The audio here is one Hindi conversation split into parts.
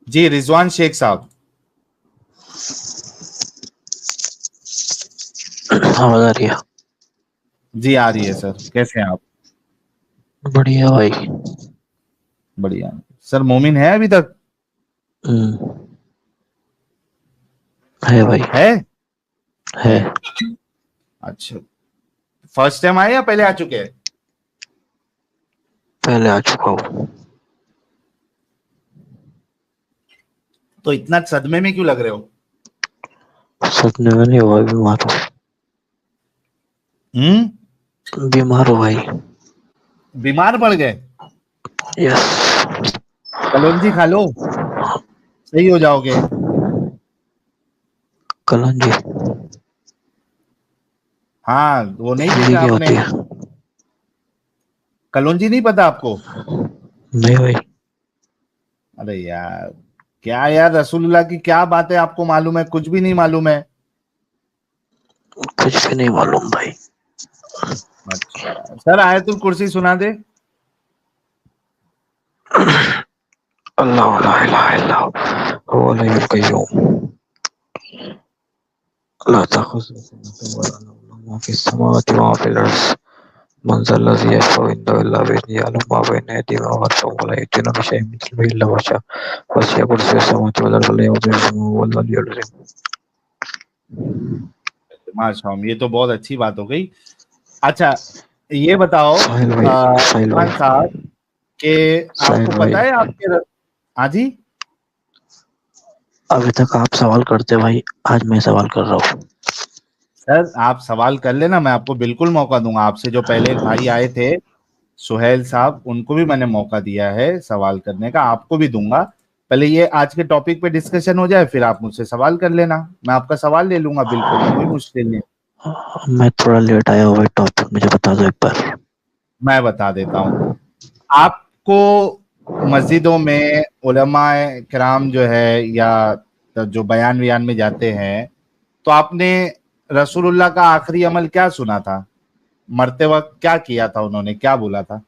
जी रिजवान शेख साहब। आवाज आ रही है? जी आ रही है सर, कैसे हैं आप? बढ़िया भाई। बढ़िया। सर मोमिन है अभी तक? हम्म, है भाई। है। है। अच्छा, फर्स्ट टाइम आए या पहले आ चुके हैं? पहले आ चुका हूँ। तो इतना सदमे में क्यों लग रहे हो? सपने में नहीं हुआ, बीमार हम्म। हूँ। बीमार हूँ भाई। बीमार पड़ गए? यस। कलौंजी खा लो, सही हो जाओगे। कलंजी? हाँ वो नहीं ये देखा क्या आपने? होती है? कलौंजी नहीं पता आपको? नहीं भाई। अरे यार, क्या यार, रसूलुल्लाह की क्या बात है, आपको मालूम है? कुछ भी नहीं मालूम है? कुछ भी नहीं मालूम भाई। अच्छा सर, आयतुल कुर्सी सुना दे। अल्लाह ला इलाहा इल्ला हुवल हय्युल कय्यूम ला ताखुज़ुहु सिनतुन व ला नौम मा फिस समावाति व मा फिल अर्ज़ मन ज़ल्लज़ी यशफ़अउ इंदहु इल्ला बिइज़निही यअलमु मा बैना अयदीहिम व मा खल्फ़हम व ला युहीतूना बिशैइन मिन इल्मिही इल्ला मा शाअ वसिअ कुर्सियुहु समावाति वल अर्ज़ व ला यऊदुहु हिफ़्ज़ुहुमा व हुवल अलिय्युल अज़ीम। माशाअल्लाह, ये तो बहुत अच्छी बात हो गई। अच्छा, ये बताओ साहिल भाई। साहिल इरफान भाई। साहब कि आपको साहिल पता भाई, है आपके हाँ जी। अभी तक आप सवाल करते भाई, आज मैं सवाल कर रहा हूँ। सर आप सवाल कर लेना, मैं आपको बिल्कुल मौका दूंगा। आपसे जो पहले एक भाई आए थे सुहेल साहब, उनको भी मैंने मौका दिया है सवाल करने का, आपको भी दूंगा। पहले ये आज के टॉपिक पे डिस्कशन हो जाए, फिर आप मुझसे सवाल कर लेना, मैं आपका सवाल ले लूंगा, बिल्कुल कोई मुश्किल नहीं। मैं थोड़ा लेट आया हूँ भाई, टॉपिक मुझे बता दो एक बार। मैं बता देता हूँ आपको। मस्जिदों में उलमाए किराम जो है, या जो बयान वयान में जाते हैं, तो आपने रसूलुल्लाह का आखिरी अमल क्या सुना था? मरते वक्त क्या किया था, उन्होंने क्या बोला था?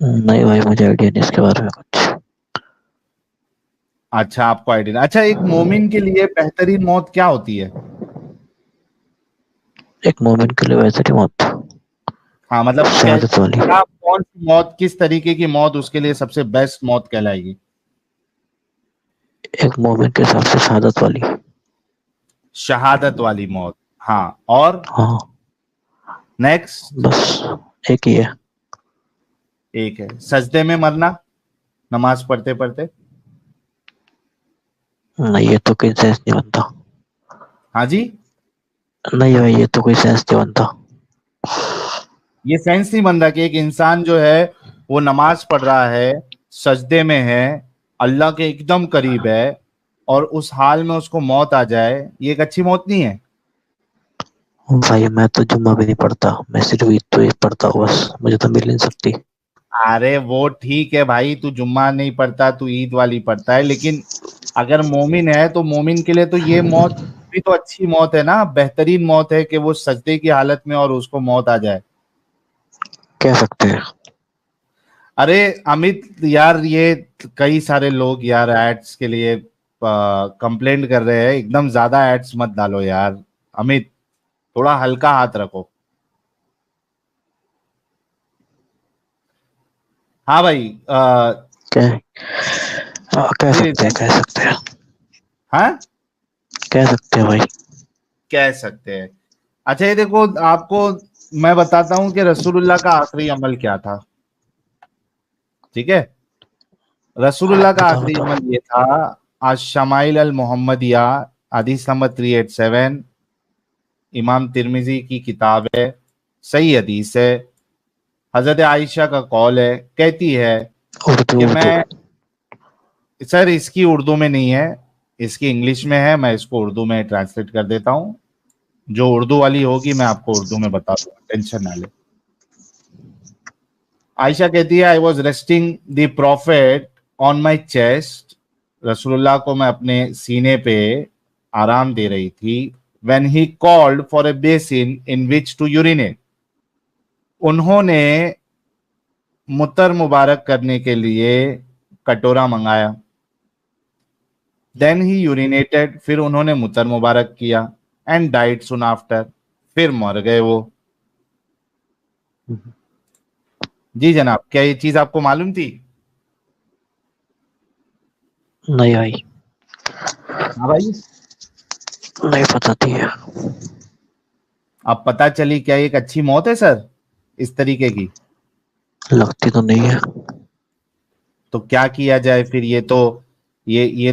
नहीं भाई, मुझे आइडिया नहीं इसके बारे में कुछ। अच्छा आपको आइडिया नहीं। अच्छा, एक मोमिन के लिए बेहतरीन मौत क्या होती है? एक मोमिन के लिए वैसे नहीं मौत, हाँ मतलब शहादत वाली। क्या, कौन सी मौत, किस तरीके की मौत उसके लिए सबसे बेस्ट मौत कहलाएगी? एक मोमिन के हिसाब से शहादत वाली। शहादत वाली मौत। हाँ, और हाँ, नेक्स्ट? बस एक ही है। एक है सजदे में मरना, नमाज पढ़ते पढ़ते। नहीं, ये तो कोई सेंस नहीं बनता। हाँ जी। नहीं भाई, ये तो कोई सेंस नहीं बनता। ये सेंस नहीं बन रहा कि एक इंसान जो है वो नमाज पढ़ रहा है, सजदे में है, अल्लाह के एकदम करीब है, और उस हाल में उसको मौत आ जाए, ये एक अच्छी मौत नहीं है? भाई मैं तो जुम्मा भी नहीं पढ़ता, मैं सिर्फ ईद तो ईद पढ़ता हूँ बस, मुझे तो मिल नहीं सकती। अरे वो ठीक है भाई, तू जुम्मा नहीं पढ़ता, तू ईद वाली पढ़ता है, लेकिन अगर मोमिन है तो मोमिन के लिए तो ये मौत भी तो अच्छी मौत है ना, बेहतरीन मौत है कि वो सजदे की हालत में और उसको मौत आ जाए। कह सकते हैं। अरे अमित यार, ये कई सारे लोग यार एड्स के लिए कंप्लेंट कर रहे हैं, एकदम ज्यादा एड्स मत डालो यार। अमित, थोड़ा हल्का हाथ रखो। हाँ भाई। कह कह जी सकते हैं, रिजवान। कह सकते हैं। हाँ, कह सकते हैं भाई। कह सकते हैं। अच्छा ये देखो, आपको मैं बताता हूँ कि रसूलुल्लाह का आखिरी अमल क्या था। ठीक है, रसूलुल्लाह का बताओ आखिरी बताओ। अमल ये था। आज शमाइल अल मोहम्मदिया, हदीस नंबर 387, इमाम तिरमिजी की किताब है, सही हदीस है। हजरत आयशा का कौल है, कहती है उर्दू कि उर्दू। मैं, सर इसकी उर्दू में नहीं है, इसकी इंग्लिश में है, मैं इसको उर्दू में ट्रांसलेट कर देता हूँ। जो उर्दू वाली होगी मैं आपको उर्दू में बता दूंगा, टेंशन ना ले। आयशा कहती है, I was resting the profit on my chest, रसूलुल्लाह को मैं अपने सीने पे आराम दे रही थी। When he called for a basin in which to urinate, उन्होंने मुतर मुबारक करने के लिए कटोरा मंगाया, देन ही यूरिनेटेड, फिर उन्होंने मूत्र मुबारक किया, एंड डाइड सून आफ्टर, फिर मर गए वो। जी जनाब, क्या ये चीज आपको मालूम थी? नहीं भाई, हाँ भाई। नहीं पता थी। अब पता चली, क्या ये एक अच्छी मौत है सर इस तरीके की? लगती तो नहीं है। तो क्या किया जाए फिर? ये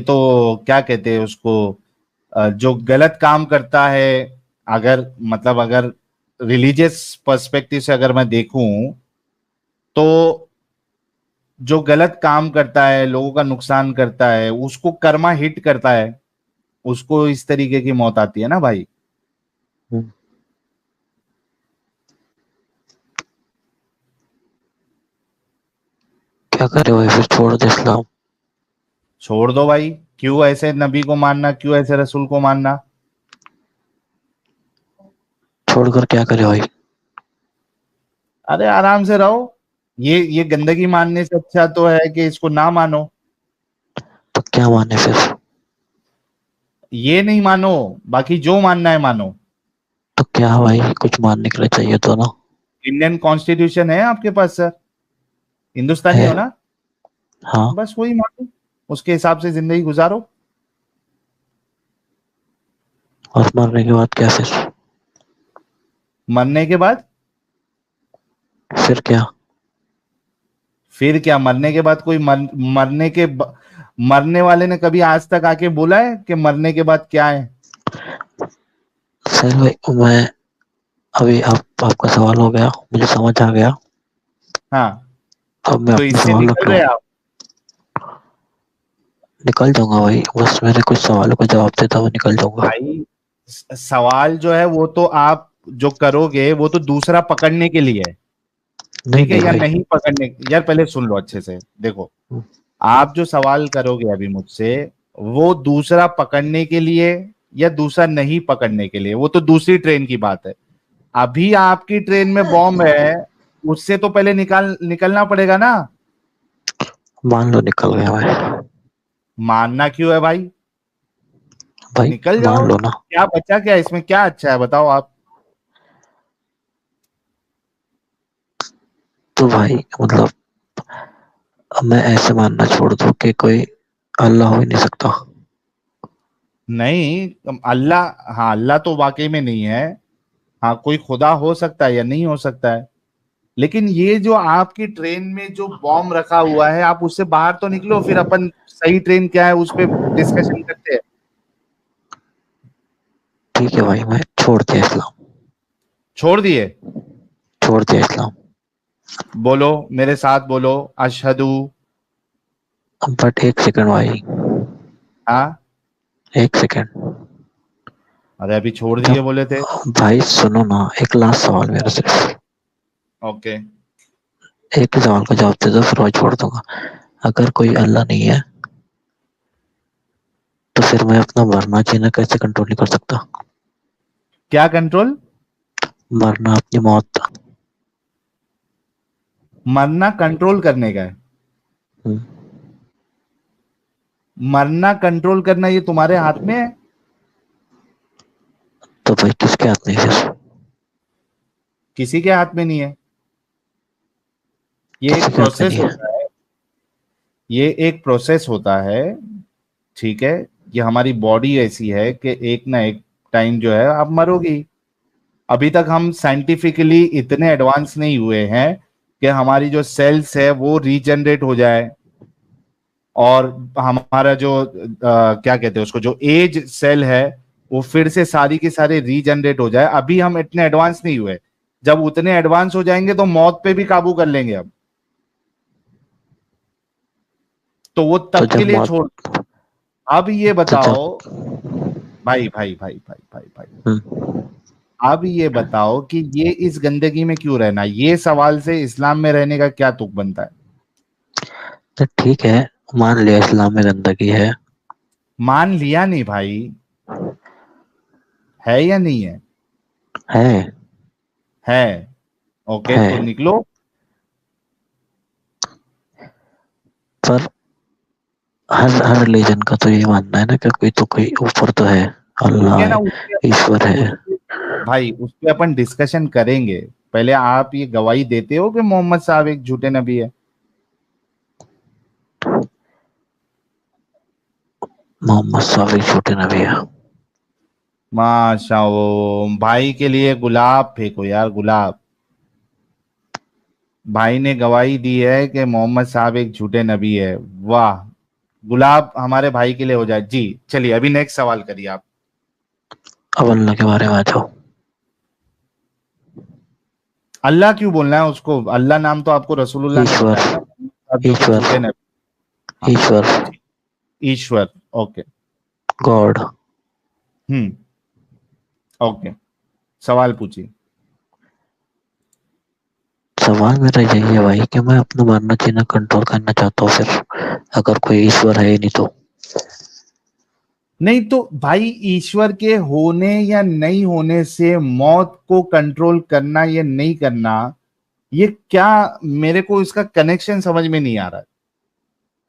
तो क्या कहते हैं उसको, जो गलत काम करता है, अगर मतलब अगर रिलीजियस पर्सपेक्टिव से अगर मैं देखूं, तो जो गलत काम करता है, लोगों का नुकसान करता है, उसको कर्मा हिट करता है, उसको इस तरीके की मौत आती है ना भाई। हम्म, क्या करे भाई, फिर छोड़ दे इस्लाम। छोड़ दो भाई। क्यों ऐसे नबी को मानना, क्यों ऐसे रसूल को मानना? छोड़कर क्या करे भाई। अरे आराम से रहो। ये गंदगी मानने से अच्छा तो है कि इसको ना मानो। तो क्या माने फिर। ये नहीं मानो, बाकी जो मानना है मानो। तो क्या भाई, कुछ मानने के लिए चाहिए तो ना। इंडियन कॉन्स्टिट्यूशन है आपके पास सर, हिंदुस्तानी है। हो ना? हाँ। बस वही मानो, उसके हिसाब से जिंदगी गुजारो। और मरने के बाद क्या फिर। मरने के बाद? फिर क्या। फिर क्या? मरने के बाद कोई मरने वाले ने कभी आज तक आके बोला है कि मरने के बाद क्या है? सर भाई, मैं अभी आपका सवाल हो गया, मुझे समझ आ गया। हाँ। अब मैं तो अपने इससे सवाल निकल रख रहा रहे हूँ। आप? निकल जाऊंगा भाई, बस मेरे कुछ सवालों का जवाब देता हुआ निकल जाऊंगा। भाई, सवाल जो है वो तो आप जो करोगे वो तो दूसरा पकड़ने के लिए है, नहीं ठीक है, नहीं या भाई। नहीं पकड़ने। यार पहले सुन लो अच्छे से, देखो, आप जो सवाल करोगे अभी मुझसे, वो दूसरा पकड़ने के लिए या दूसरा नहीं पकड़ने के लिए, वो तो दूसरी ट्रेन की बात है। अभी आपकी ट्रेन में बॉम्ब है, उससे तो पहले निकलना पड़ेगा ना। मान लो निकल गया मैं। मानना क्यों है भाई? भाई निकल मान जाओ। लो ना। क्या बचा, क्या इसमें क्या अच्छा है बताओ आप। तो भाई मतलब, अब मैं ऐसे मानना छोड़ दूं कि कोई अल्लाह हो ही नहीं सकता। नहीं, अल्लाह, हाँ अल्लाह तो वाकई में नहीं है। हाँ, कोई खुदा हो सकता है या नहीं हो सकता है, लेकिन ये जो आपकी ट्रेन में जो बॉम्ब रखा हुआ है, आप उससे बाहर तो निकलो, फिर अपन सही ट्रेन क्या है उस पर डिस्कशन करते हैं। ठीक है भाई, मैं छोड़ दिया इस्लाम। छोड़ दिए? छोड़ दिया इस्लाम। बोलो, मेरे साथ बोलो, अशहदु। बट एक सेकंड भाई। हाँ। एक सेकंड। अरे अभी छोड़ जब दिए बोले थे। भाई सुनो ना, एक लास्ट सवाल मेरा सिर्फ। ओके। एक ही सवाल का जवाब दे दो, फिर मैं छोड़ दूंगा। अगर कोई अल्लाह नहीं है, तो फिर मैं अपना मरना जीना कैसे कंट्रोल नहीं कर सकता। क्या कंट्रोल? मरना, अपनी मौत। मरना कंट्रोल करने का है? हम्म, मरना कंट्रोल करना ये तुम्हारे हाथ में है? तो भाई किसके हाथ में है फिर। किसी के हाथ में नहीं है। ये किसी एक के हाथ में प्रोसेस नहीं है। होता है। ये एक प्रोसेस होता है, ठीक है। ये हमारी बॉडी ऐसी है कि एक ना एक टाइम जो है आप मरोगी। अभी तक हम साइंटिफिकली इतने एडवांस नहीं हुए हैं कि हमारी जो सेल्स है वो रीजनरेट हो जाए, और हमारा जो क्या कहते हैं उसको, जो एज सेल है, वो फिर से सारी की सारी रीजनरेट हो जाए। अभी हम इतने एडवांस नहीं हुए। जब उतने एडवांस हो जाएंगे तो मौत पे भी काबू कर लेंगे अब। तो वो तो तब के जब लिए मौत। छोड़। अब ये तो जब। बताओ, भाई भाई भाई भाई भाई भाई, हम्म, अब ये बताओ कि ये इस गंदगी में क्यों रहना, ये सवाल से इस्लाम में रहने का क्या तुक बनता है? तो ठीक है, मान लिया इस्लाम में गंदगी है। मान लिया नहीं भाई, है या नहीं है? है। है। ओके, है। तो निकलो। पर हर रिलीजन का तो ये मानना है ना कि कोई ऊपर तो है, अल्लाह ठीक है ना, है, ईश्वर है। भाई उस पे अपन डिस्कशन करेंगे। पहले आप ये गवाही देते हो कि मोहम्मद साहब एक झूठे नबी है? मोहम्मद साहब एक छोटे नबी है। माशा, वो भाई के लिए गुलाब फेंको यार, गुलाब। भाई ने गवाही दी है कि मोहम्मद साहब एक झूठे नबी है। वाह, गुलाब हमारे भाई के लिए हो जाए जी। चलिए अभी नेक्स्ट सवाल करिए आप। अब अल्लाह के बारे में आ जाओ। अल्लाह क्यों बोलना है उसको? अल्लाह नाम तो आपको रसूलुल्लाह ने ईश्वर, बताया ना, अब जो कि ईश्वर, झूठे नबी। हाँ, ईश्वर, ठीक, ईश्वर। ओके। गॉड। हम्म। ओके, सवाल पूछिए। सवाल मेरा यही है भाई कि मैं अपना मानना जीना कंट्रोल करना चाहता हूँ, फिर अगर कोई ईश्वर है ही नहीं तो। नहीं तो भाई, ईश्वर के होने या नहीं होने से मौत को कंट्रोल करना या नहीं करना, ये क्या, मेरे को इसका कनेक्शन समझ में नहीं आ रहा है।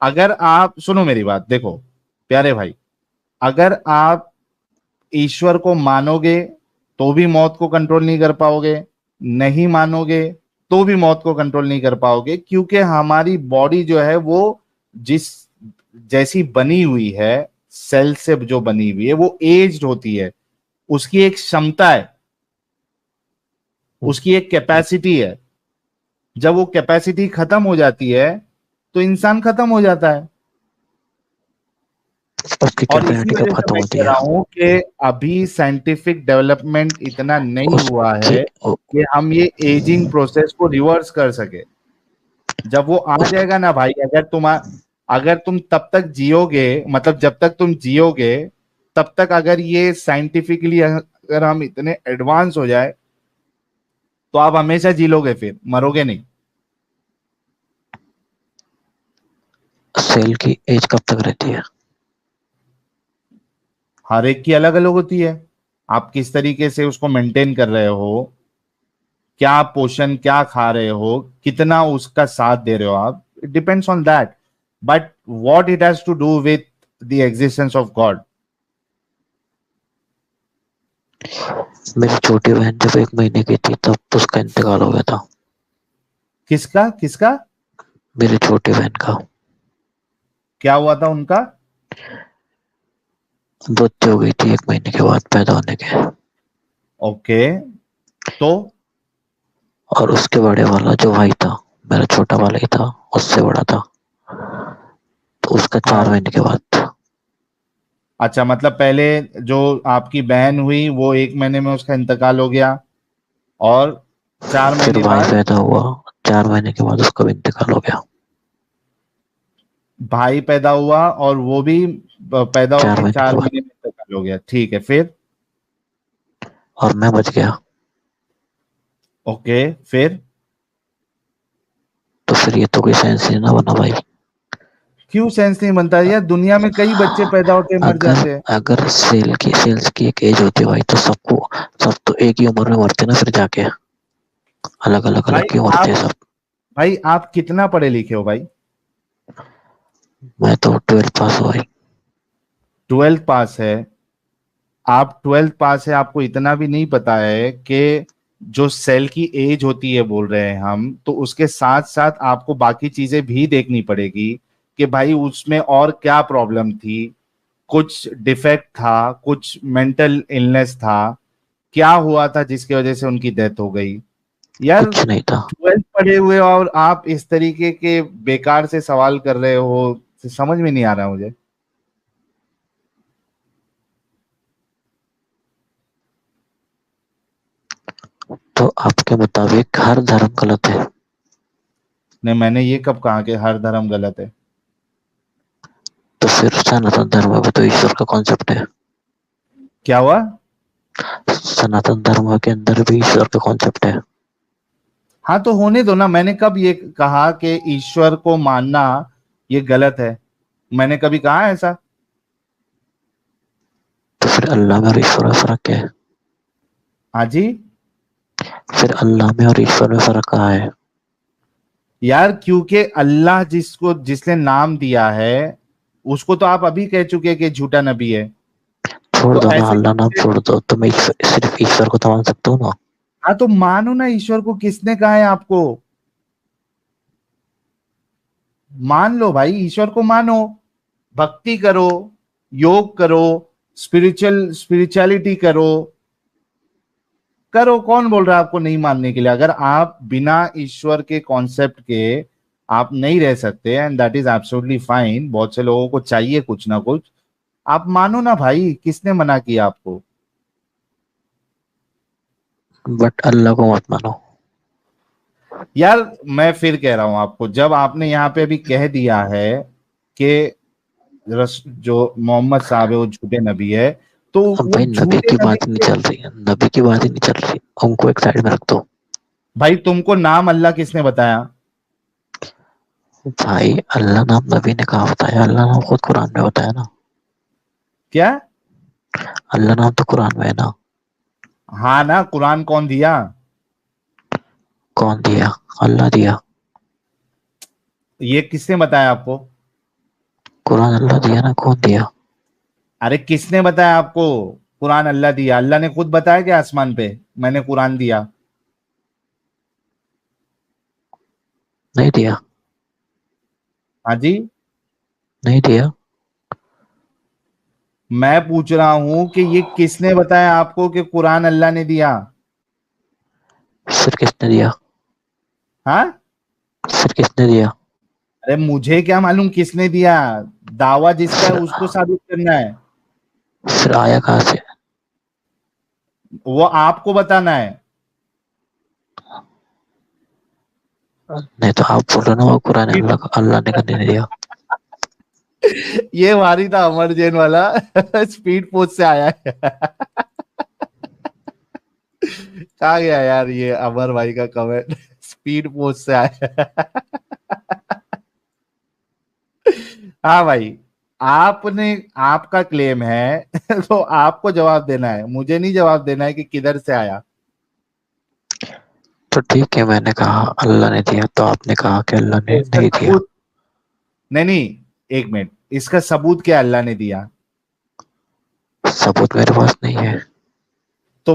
अगर आप सुनो मेरी बात, देखो प्यारे भाई, अगर आप ईश्वर को मानोगे तो भी मौत को कंट्रोल नहीं कर पाओगे, नहीं मानोगे तो भी मौत को कंट्रोल नहीं कर पाओगे, क्योंकि हमारी बॉडी जो है वो जिस जैसी बनी हुई है, सेल से जो बनी हुई है, वो एज्ड होती है। उसकी एक क्षमता है, उसकी एक कैपेसिटी है। जब वो कैपेसिटी खत्म हो जाती है तो इंसान खत्म हो जाता है। उसकी और इसी कैपेसिटी कब वजह से खत्म मैं होती कह है? रहा हूं कि अभी साइंटिफिक डेवलपमेंट इतना नहीं हुआ उसकी है कि हम ये एजिंग प्रोसेस को रिवर्स कर सके। जब वो आ उस जाएगा ना भाई, अगर तुम तब तक जियोगे, मतलब जब तक तुम जियोगे तब तक, अगर ये साइंटिफिकली अगर हम इतने एडवांस हो जाए तो आप हमेशा जी लोगे, फिर मरोगे नहीं। सेल की एज कब तक रहती है? हर एक की अलग अलग होती है। आप किस तरीके से उसको मेंटेन कर रहे हो, क्या पोषण क्या खा रहे हो, कितना उसका साथ दे रहे हो आप, it depends on that. But what it has to do with the existence of God? मेरी छोटी बहन जब 1 महीने की थी तब उसका इंतकाल हो गया था। किसका किसका? मेरी छोटी बहन का क्या हुआ था उनका? मृत्यु हो गई थी 1 महीने के बाद पैदा होने के। ओके, तो और उसके बड़े वाला जो भाई था, मेरा छोटा वाला ही था, उससे बड़ा था, तो उसका चार हाँ, महीने के बाद था। अच्छा, मतलब पहले जो आपकी बहन हुई वो 1 महीने में उसका इंतकाल हो गया, और चार फिर महीने भाई बाद पैदा हुआ, 4 महीने के बाद उसका भी इंतकाल हो गया। भाई पैदा हुआ और वो भी पैदा चार होके महीने के चार बाद महीने में इंतकाल हो गया, ठीक है, फिर? और मैं बच गया। ओके, फिर? तो फिर ये तो कोई साइंस नहीं ना बना भाई। क्यों सेंस नहीं बनता यार? दुनिया में कई बच्चे पैदा होते मर अगर जाते हैं। अगर सेल्स की एक एज होती है भाई, तो सब तो एक ही उम्र में मरते ना फिर जाके, अलग भाई क्यों मरते आप हैं सब? भाई आप कितना पढ़े लिखे हो भाई? मैं तो 12th पास हुआ भाई। 12th पास है? आप 12th पास है, आपको इतना भी नहीं पता है कि जो सेल की एज होती है बोल रहे हैं हम, तो उसके साथ साथ आपको बाकी चीजें भी देखनी पड़ेगी कि भाई उसमें और क्या प्रॉब्लम थी, कुछ डिफेक्ट था, कुछ मेंटल इलनेस था, क्या हुआ था जिसकी वजह से उनकी डेथ हो गई। यार कुछ नहीं था। 12th पढ़े हुए और आप इस तरीके के बेकार से सवाल कर रहे हो, समझ में नहीं आ रहा मुझे। तो आपके मुताबिक हर धर्म गलत है? नहीं, मैंने ये कब कहा कि हर धर्म गलत है? तो फिर सनातन धर्म में भी तो ईश्वर का कॉन्सेप्ट है। क्या हुआ? सनातन धर्म के अंदर भी ईश्वर का कॉन्सेप्ट है। हाँ, तो होने दो ना। मैंने कब ये कहा कि ईश्वर को मानना ये गलत है? मैंने कभी कहा है ऐसा? तो फिर अल्लाह में और ईश्वर में फर्क क्या है? हाँ जी। फिर अल्लाह में और ईश्वर में फर्क कहाँ है? यार क्योंकि अल्लाह जिसने नाम दिया है, उसको तो आप अभी कह चुके कि झूठा नबी है। छोड़ तो दो ना, ऐसे अल्लाह नाम छोड़ दो, तो मैं सिर्फ ईश्वर को तो मान सकता हूँ ना। हाँ तो मानो ना, ईश्वर को किसने कहा है आपको? मान लो भाई, ईश्वर को मानो, भक्ति करो, योग करो, स्पिरिचुअलिटी करो, करो। कौन बोल रहा है आपको नहीं मानने के लिए? अगर आप बिना ईश्वर के कॉन्सेप्ट के आप नहीं रह सकते, and that is absolutely fine, बहुत से लोगों को चाहिए कुछ ना कुछ, आप मानो ना भाई, किसने मना किया आपको? बट अल्लाह को मत मानो। यार मैं फिर कह रहा हूं आपको, जब आपने यहाँ पे अभी कह दिया है कि जो मोहम्मद साहब है वो झूठे नबी है, तो अब वो भाई नबी झूठे की नबी बात ही नहीं के, चल रही है, नबी की बात ही नहीं चल रही, उनको एक साइड में रख दो। भाई तुमको नाम अल्लाह किसने बताया? भाई अल्लाह नाम नबी ने कहा बताया, अल्लाह नाम खुद कुरान में बताया ना। क्या? अल्लाह नाम तो कुरान में है ना। हाँ ना, कुरान कौन दिया? कौन दिया? अल्लाह दिया। ये किसने बताया आपको? कुरान अल्लाह दिया ना, कौन दिया? अरे किसने बताया आपको कुरान अल्लाह दिया? अल्लाह ने खुद बताया कि आसमान पे मैंने कुरान दिया? नहीं दिया। हाँ जी। नहीं दिया। मैं पूछ रहा हूं कि ये किसने बताया आपको कि कुरान अल्लाह ने दिया? फिर किसने दिया? हाँ? फिर किसने दिया? अरे मुझे क्या मालूम किसने दिया? दावा जिसका है फिर उसको साबित करना है। फिर आया कहाँ से? वो आपको बताना है। नहीं तो आप बोल रहे हो ना, वो कुरान अल्लाह अल्लाह ने करने नहीं दिया। ये भारी था अमर जैन वाला। स्पीड पोस्ट से आया है। कहा गया यार ये अमर भाई का कमेंट? स्पीड पोस्ट से आया। हाँ भाई, आपने, आपका क्लेम है। तो आपको जवाब देना है, मुझे नहीं जवाब देना है कि किधर से आया। तो ठीक है, मैंने कहा अल्लाह ने दिया, तो आपने कहा कि अल्लाह तो ने इसका नहीं दिया। सबूत, नहीं नहीं, एक मिनट, इसका सबूत क्या अल्लाह ने दिया? सबूत मेरे पास नहीं है। तो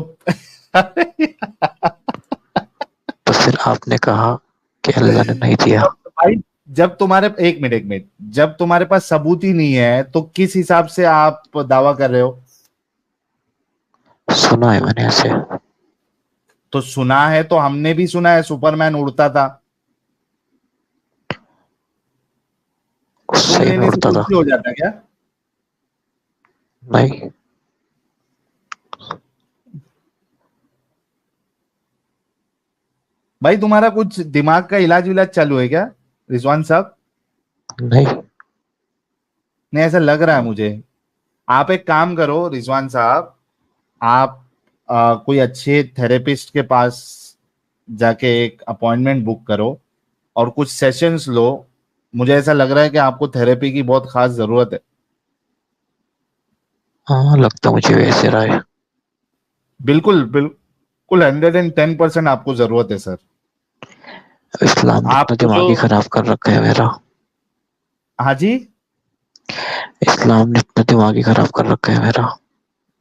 तो फिर आपने कहा कि अल्लाह ने नहीं दिया। भाई, जब तुम्हारे, एक मिनट एक मिनट, जब तुम्हारे पास सबूत ही नहीं है तो किस हिसाब से आप दावा कर रहे हो? सुना है मैंने ऐसे। तो सुना है तो हमने भी सुना है, सुपरमैन उड़ता था। सुन सही में लेने से उड़ता कुछ था? भी हो जाता है क्या? नहीं। भाई तुम्हारा कुछ दिमाग का इलाज विलाज चालू है क्या, रिजवान साहब? नहीं। नहीं, ऐसा लग रहा है मुझे। आप एक काम करो रिजवान साहब, आप कोई अच्छे थेरेपिस्ट के पास जाके एक अपॉइंटमेंट बुक करो और कुछ सेशंस लो। मुझे ऐसा लग रहा है कि आपको थेरेपी की बहुत खास जरूरत है। हाँ, लगता मुझे वैसे रहा है। बिल्कुल बिल्कुल, 110% आपको जरूरत है सर। इस्लाम ने अपना आपको जो, दिमाग ही खराब कर रखा है मेरा। हाँ जी, इस्लाम ने अपना दिमाग ही खराब कर रखा है मेरा।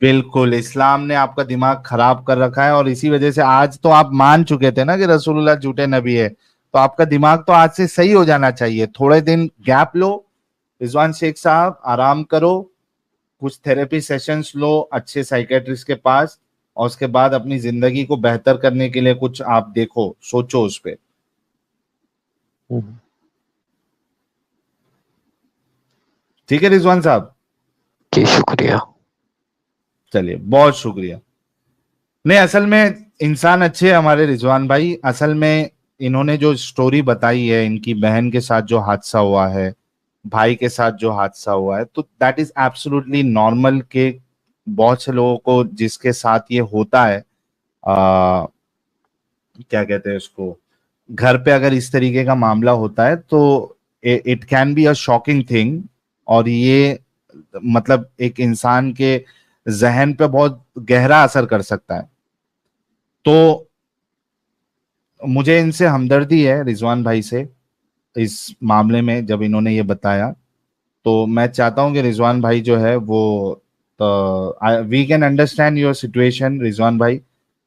बिल्कुल इस्लाम ने आपका दिमाग खराब कर रखा है, और इसी वजह से आज तो आप मान चुके थे ना कि रसूलुल्लाह झूठे नबी है, तो आपका दिमाग तो आज से सही हो जाना चाहिए। थोड़े दिन गैप लो रिजवान शेख साहब, आराम करो, कुछ थेरेपी सेशंस लो अच्छे साइकेट्रिस्ट के पास, और उसके बाद अपनी जिंदगी को बेहतर करने के लिए कुछ आप देखो, सोचो उस पे। हम्म। ठीक है रिजवान साहब? जी शुक्रिया। चलिए, बहुत शुक्रिया। नहीं, असल में इंसान अच्छे हैं हमारे रिजवान भाई। असल में इन्होंने जो स्टोरी बताई है, इनकी बहन के साथ जो हादसा हुआ है, भाई के साथ जो हादसा हुआ है, तो दैट इज एब्सोल्युटली नॉर्मल के, बहुत से लोगों को जिसके साथ ये होता है, आ, क्या कहते हैं उसको, घर पे अगर इस तरीके का मामला होता है तो it can be a shocking thing. और ये मतलब एक इंसान के जहन पे बहुत गहरा असर कर सकता है। तो मुझे इनसे हमदर्दी है रिजवान भाई से, इस मामले में जब इन्होंने ये बताया। तो मैं चाहता हूँ कि रिजवान भाई जो है वो, तो we can understand your situation Rizwan भाई,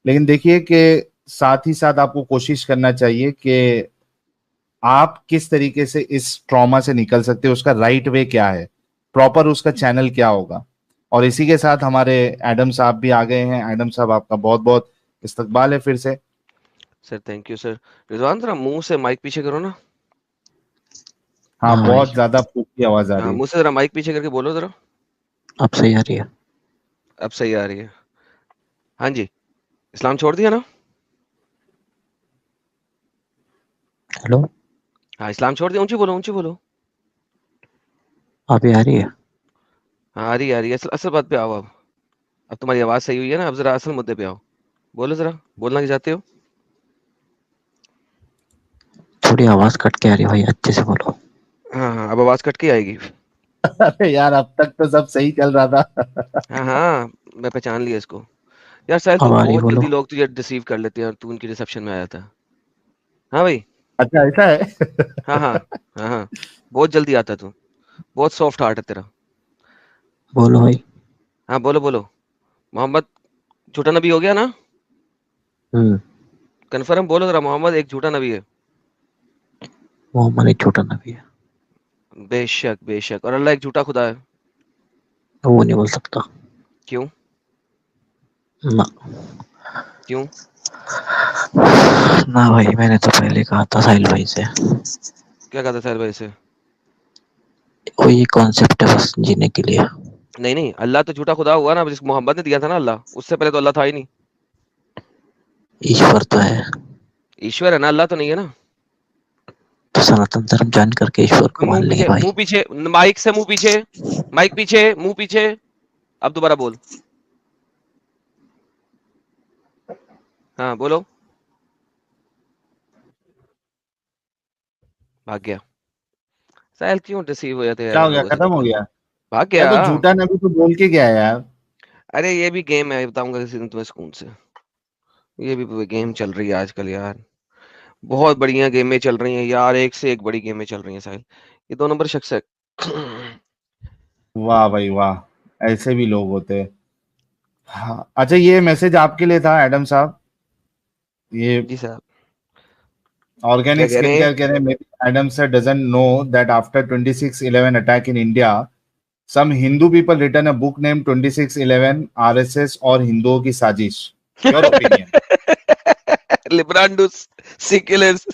लेकिन देखिए कि साथ ही साथ आपको कोशिश करना चाहिए कि आप किस तरीके से इस ट्रॉमा से निकल सकते हो, उसका राइट वे क्या है, प्रॉपर उसका चैनल क्या होगा। और इसी के साथ हमारे एडम साहब भी आ गए हैं। एडम साहब, आपका बहुत बहुत इस्तकबाल है फिर से। Sir thank you sir. Rizwan जरा मुंह से माइक पीछे करो ना। हाँ, हाँ भाई, बहुत ज्यादा फूकी आवाज आ हाँ रही है। मुंह से जरा माइक पीछे करके बोलो जरा। अब सही आ रही है। अब सही आ रही है। हाँ जी। इस्लाम छोड़ दिया ना? हेलो, हाँ इस्लाम छोड़ दिया। ऊंची बोलो, ऊंची बोलो। अभी आ रही है। हाँ आ रही है। असल असल बात पे आओ अब तुम्हारी आवाज सही हुई है ना, अब जरा असल मुद्दे पे आओ। बोलो जरा, बोलना क्या चाहते हो? थोड़ी आवाज कट के आ रही है भाई, अच्छे से बोलो। हाँ हाँ, अब आवाज कट के आएगी। अरे यार, अब तक तो सब सही चल रहा था। हाँ हाँ, मैं पहचान लिया इसको। यार शायद तू अब आ रही है, बहुत बोलो। जल्दी लोग तुझे डिसीव कर लेते हैं और तू उनकी रिसेप्शन में आया था। हाँ भाई। अच्छा, ऐसा है। हाँ हाँ। हाँ हाँ, बहुत जल्दी आता तू। बहुत सॉफ्ट हार्ट है तेरा। बोलो भाई। हाँ बोलो बोलो। मोहम्मद झूठा नबी हो गया ना? हम्म। कन्फर्म बोलो जरा, मोहम्मद एक झूठा नबी है। मोहम्मद एक छोटा नबी है। बेशक बेशक। और अल्लाह एक झूठा खुदा है। वो नहीं बोल सकता। क्यों? ना। क्यों? ना भाई, मैंने तो पहले कहा था साहिल भाई से। क्या कहा था साहिल भाई से? वो ये कॉन्सेप्ट है बस जीने के लिए। नहीं नहीं, अल्लाह तो झूठा खुदा हुआ ना, जिसको मोहम्मद ने दिया था ना अल्लाह, उससे पहले तो अल्लाह था ही नहीं। ईश्वर तो है। ईश्वर है ना, अल्लाह तो नहीं है ना। तो सनातन धर्म ज्वाइन करके ईश्वर को मान मुंह लेंगे पीछे, भाई। मुंह पीछे। माइक से मुंह पीछे। माइक पीछे, मुंह पीछे। अब दोबारा बोल। हाँ बोलो। भाग गया। साहिल क्यों डिसीव हो जाते हैं क्या यार हो इन गया, लोगों से खत्म हो देखकर? गया? भाग यार, गया। तो झूठा नबी तो बोल के गया यार। अरे ये भी गेम है, बताऊंगा किसी दिन तुम्हें सुकून से। ये भी गेम चल रही है आजकल यार। बहुत बढ़िया गेमें चल रही हैं यार, एक से एक बड़ी गेमें चल रही हैं साहिल। ये 2 नंबर शख्स है। वाह भाई वाह, ऐसे भी लोग होते हैं। हाँ, अच्छा, ये मैसेज आपके लिए था एडम साहब। ये जी साहब। क्या ऑर्गेनिक कह स्किन रहे हैं? केयर कह रहे हैं, maybe Adam sir doesn't know that after 26/11 attack in India, some Hindu people written a book named 26/11 RSS और हिंदुओं की साजिश। Your opinion. लिब्रांडुस। सिकुलर्स।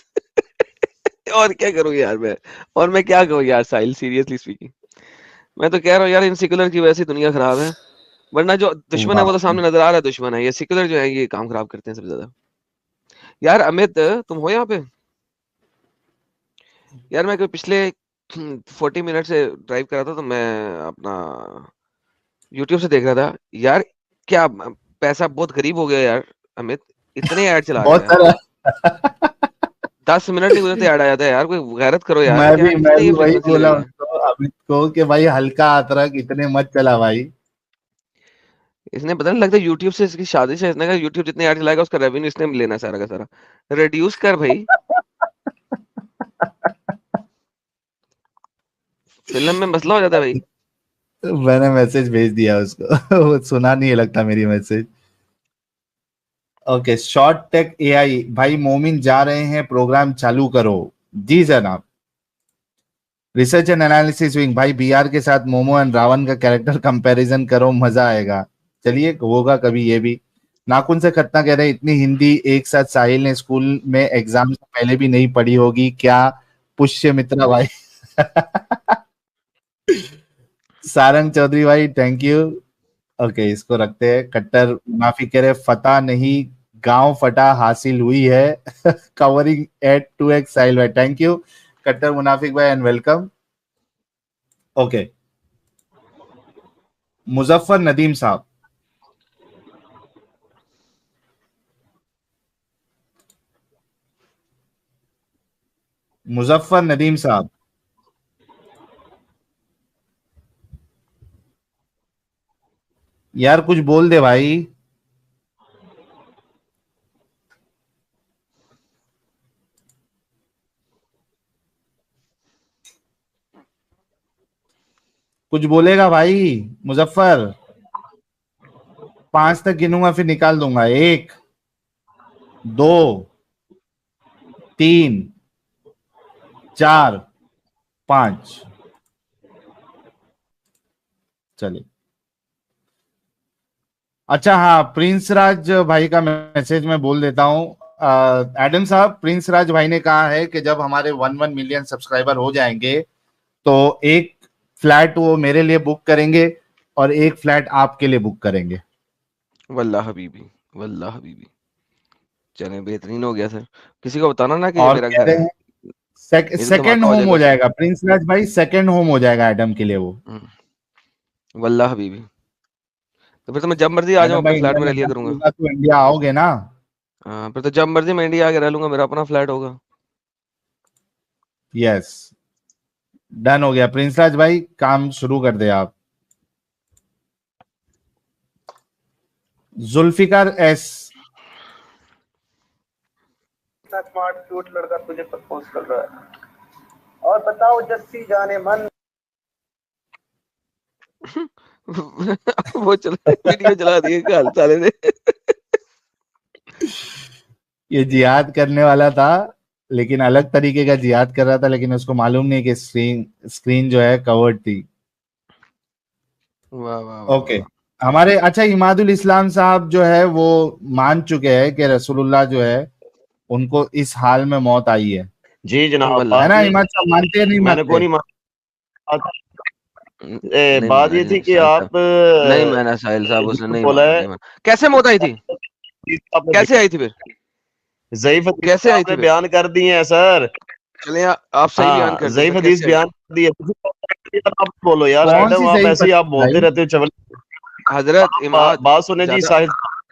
और क्या करूं यार मैं? और मैं क्या कहूं यार साहिल, सीरियसली स्पीकिंग। मैं तो कह रहा हूँ यार, इन सिकुलर की वजह से दुनिया खराब है। वरना जो दुश्मन है वो तो वाह। सामने नजर आ रहा है दुश्मन है। ये सिकुलर जो है ये काम खराब करते हैं सबसे ज्यादा। यार अमित, तुम हो यहाँ पे? यार मैं कोई पिछले 40 मिनट से ड्राइव कर रहा था, तो मैं अपना यूट्यूब से देख रहा था यार। क्या पैसा बहुत गरीब हो गया यार अमित। इतने ऐड चला रहे हैं बहुत यार। सारा। 10 मिनट नहीं गुजरते ऐड आ जाता है यार। कोई गैरत करो यार, मैं क्या भी मैं कितने भी ये वही फ्रीक्वेंसी बोला लगाई है? उसको, अमित को, कि भाई हल्का अदरक इतने मत चला भाई। इसने पता नहीं लगता यूट्यूब से, इसकी शादी से इसने कहा यूट्यूब जितने ऐड चलाएगा उसका रेवेन्यू इसने लेना है सारा का सारा। रिड्यूस कर भाई। फिल्म में मसला हो जाता है भाई। मैंने मैसेज भेज दिया उसको। वो सुना नहीं है लगता मेरी message. Okay, short take AI भाई, मोमिन जा रहे हैं, प्रोग्राम चालू करो। जी जनाब। रिसर्च एंड एनालिसिस विंग भाई, बीआर के साथ मोमो एंड रावण का कैरेक्टर कंपैरिजन करो, मजा आएगा। चलिए, होगा कभी ये भी। नाखून से खतना कह रहे हैं, इतनी हिंदी एक साथ साहिल ने स्कूल में एग्जाम से पहले भी नहीं पढ़ी होगी क्या? पुष्य मित्रा भाई। सारंग चौधरी भाई, थैंक यू। ओके, इसको रखते हैं। कट्टर मुनाफिक कह रहे, फता नहीं, गांव फटा हासिल हुई है। कवरिंग एट 2x साहिल भाई, थैंक यू। कट्टर मुनाफिक भाई and welcome. Okay, Muzaffar Nadeem साहब। मुजफ्फर नदीम साहब, यार कुछ बोल दे भाई। कुछ बोलेगा भाई मुजफ्फर? 5 तक गिनूंगा फिर निकाल दूंगा। 1, 2, 3, 4, 5। चलिए। अच्छा हाँ, प्रिंस राज भाई का मैसेज मैं बोल देता हूँ। एडम साहब, प्रिंस राज भाई ने कहा है कि जब हमारे 1 मिलियन सब्सक्राइबर हो जाएंगे तो एक फ्लैट वो मेरे लिए बुक करेंगे और एक फ्लैट आपके लिए बुक करेंगे। वल्लाह हबीबी, वल्लाह हबीबी। चले, बेहतरीन हो गया सर। किसी को बताना ना कि ये और मेरा कह घर रहे है, हैं ये भी सेकेंड धमाका हो होम जाएगा हो उसका। जाएगा प्रिंस राज भाई, सेकेंड होम हो जाएगा एडम के लिए वो। वल्लाह हबीबी। तो फिर तो मैं जब मर्जी आ जाऊं एडम अपने भाई फ्लैट इंडिया में रह में लिया जब करूंगा। होगा तो इंडिया आओगे ना? हाँ, फिर तो जब मर्जी मैं इंडिया आके रह लूंगा, मेरा अपना फ्लैट होगा। यस, डन हो गया प्रिंस राज भाई, काम शुरू कर दे आप। जुल्फिकार एस, इतना स्मार्ट क्यूट लड़का तुझे प्रपोज कर रहा है। और बताओ जस्सी जाने मन। वो चला, वीडियो चला दिए काल साले ने। ये जिहाद करने वाला था, लेकिन अलग तरीके का जिहाद कर रहा था, लेकिन उसको मालूम नहीं कि स्क्रीन स्क्रीन जो है कवर्ड थी। वाह वाह वाह ओके, वाह। हमारे अच्छा इमादुल इस्लाम साहब जो है वो मान चुके हैं कि रसूलुल्लाह जो है उनको इस हाल में मौत आई है। जी जनाब, वल्लाह है बात ना ये इमाद साहब, मानते हैं नहीं मैंने को मानते? नहीं माना। नहीं बात माना ये जी, थी नहीं कि साहिल साहब, आप नहीं माना साहिल साहब, उसने झूठ नहीं बोला माना, है। नहीं माना। कैसे मौत आई थी? आपने कैसे आई थी फिर? ज़ईफ हदीस कैसे आई थी आपने फिर? बयान कर दी है सर। चले, आप सही बयान हाँ, कर दें ज़ईफ सर, हदीस कैसे आई बयान थी? कर दी है। आप बोलो यार कौन सी एडम, आप सही ऐसे ही आप बोलते भाई? रहते हो चवल। हजरत बात इमाद, बात सुने जी ज्यादा साहिल।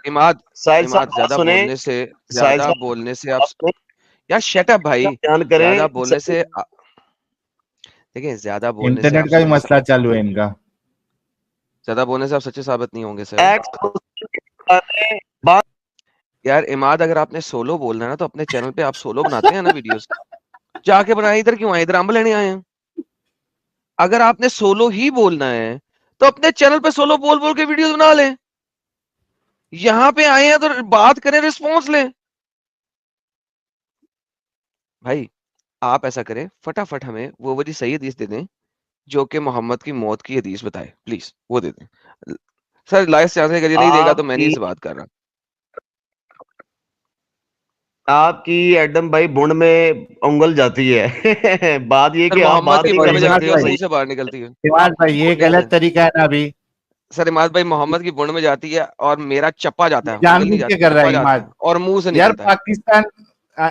इमाद, साहिल साहब इमाद, बात सुने। साहिल ज्यादा साहब बोलने से आप, बात सुने, यार शट अप भाई। बयान ज्यादा करें। बोलने से देखिए, ज्यादा बोलने से आप इंटरनेट का ही सच्चे, मसला चालू है इनका। ज्यादा बोलने से आप सच्चे साबित नहीं होंगे सर। एक्स बात यार इमाद, अगर आपने सोलो बोलना है ना तो अपने चैनल पे आप सोलो बनाते हैं ना वीडियोस, जाके बनाए। इधर क्यों आए? इधर अम्ब लेने आए हैं? अगर आपने सोलो ही बोलना है तो अपने चैनल पे सोलो बोल बोल के वीडियोस बना लें। यहाँ पे आए हैं तो बात करें, रिस्पॉन्स लें। भाई आप ऐसा करें, फटाफट हमें वो वाली सही हदीस दे दें जो कि मोहम्मद की मौत की हदीस बताए, प्लीज वो दे दें सर। लाइव चांस अगर ये नहीं देगा तो मैं नहीं आपकी से बात कर रहा। आपकी एडम भाई बुंड में उंगल जाती है। बात ये सर कि आप मोहम्मद बाहर की की बुंड में कंट्री इमाद जाती है और भाई, मुंह से बाहर निकलती है। इमाद भाई ये कैसे? गलत तरीका है ना अभी। सर इमाद भाई, मोहम्मद की बुंड में जाती है और मेरा चप्पा जाता ये है, उंगली नहीं जानबूझ के जाती, कर रहा चप्पा है जाता है इमाद। और मुंह से यार निकलता है। पाकिस्तान,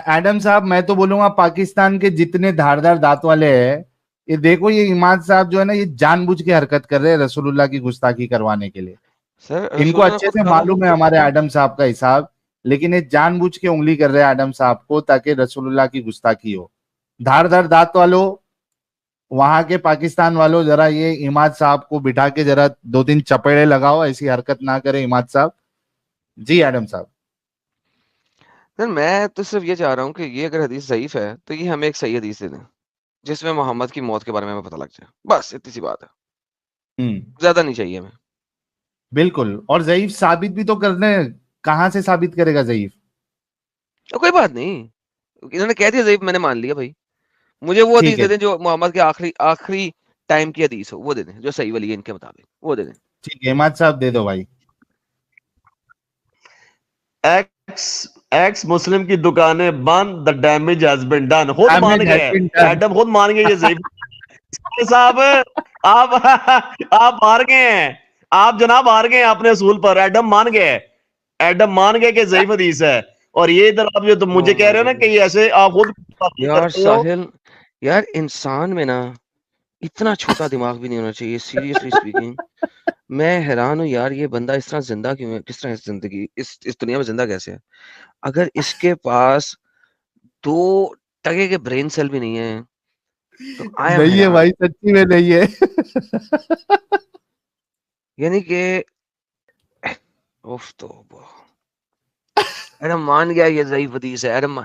एडम साहब मैं तो बोलूंगा पाकिस्तान के जितने धारदार दांत वाले हैं, ये देखो ये इमाद साहब जो है ना, ये जानबूझ के हरकत कर रहे हैं रसूलुल्लाह की गुस्ताखी करवाने के लिए। सर इनको रसूल ने अच्छे खुद से कहा। मालूम है हमारे आडम साहब का हिसाब, लेकिन ये जानबूझ के उंगली कर रहे हैं आडम साहब को ताकि रसूलुल्लाह की गुस्ताखी हो। धारदार दांत वालों, वहां के पाकिस्तान वालों, जरा ये इमाद साहब को बिठा के जरा 2-3 चपेड़े लगाओ, ऐसी हरकत ना करे इमाद साहब। जी आडम साहब। सर मैं तो सिर्फ ये चाह रहा हूँ कि ये अगर हदीस ज़ईफ है तो ये हमें एक सही हदीस दे दें जिसमें मोहम्मद की मौत के बारे में हमें पता लग जाए, बस इतनी सी बात है। हम्म, ज्यादा नहीं चाहिए हमें। बिल्कुल। और जयीफ साबित भी तो करने, कहां से साबित करेगा जयीफ? तो कोई बात नहीं, इन्होंने कह दिया ज़ईफ, मैंने मान लिया भाई। मुझे वो ठीक हदीस है, दे दें जो मोहम्मद के आखिरी आखिरी टाइम की हदीस हो, वो दे दें जो सही वाली है इनके मुताबिक, वो दे दें। ठीक है इमाद साहब दे दो भाई। एक्स एक्स मुस्लिम की दुकानें बंद, the damage has been done. खुद मान डैमेज हैज गए, बीन डन। एडम खुद मान गए ये ज़ईफ साहब। आप आप हार गए हैं। आप जनाब हार गए हैं अपने असूल पर। एडम मान गए, एडम मान गए कि ज़ईफ हदीस है। और ये इधर आप जो तुम ओ मुझे कह माय रहे हो ना कि गॉडनेस। ये ऐसे आप खुद कर यार रहे हो। साहिल, यार इंसान में ना इतना छोटा दिमाग भी नहीं होना चाहिए, सीरियसली स्पीकिंग। मैं हैरान हूँ यार, ये बंदा इस तरह जिंदा क्यों है? किस तरह इस जिंदगी इस दुनिया में जिंदा कैसे है? अगर इसके पास 2 टके के ब्रेन सेल भी नहीं है तो आई एम नहीं है हैरान। भाई, सच्ची में नहीं है। यानी कि उफ तो एडम मान गया ये ज़ईफ हदीस है। एडम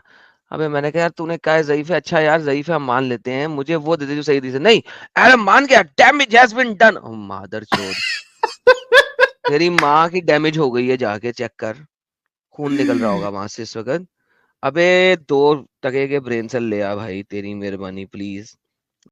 अबे मैंने कहा यार तूने कहा है ज़ईफ है, अच्छा यार ज़ईफ है हम मान लेते हैं, मुझे वो दे दे जो सही दी से नहीं एडम मान गया डैमेज हैज बीन डन। मादरचोद तेरी माँ की डैमेज हो गई है, जाके चेक कर, खून निकल रहा होगा वहां से इस वक्त। अबे 2 टके के ब्रेन सेल ले आ भाई, तेरी मेहरबानी प्लीज।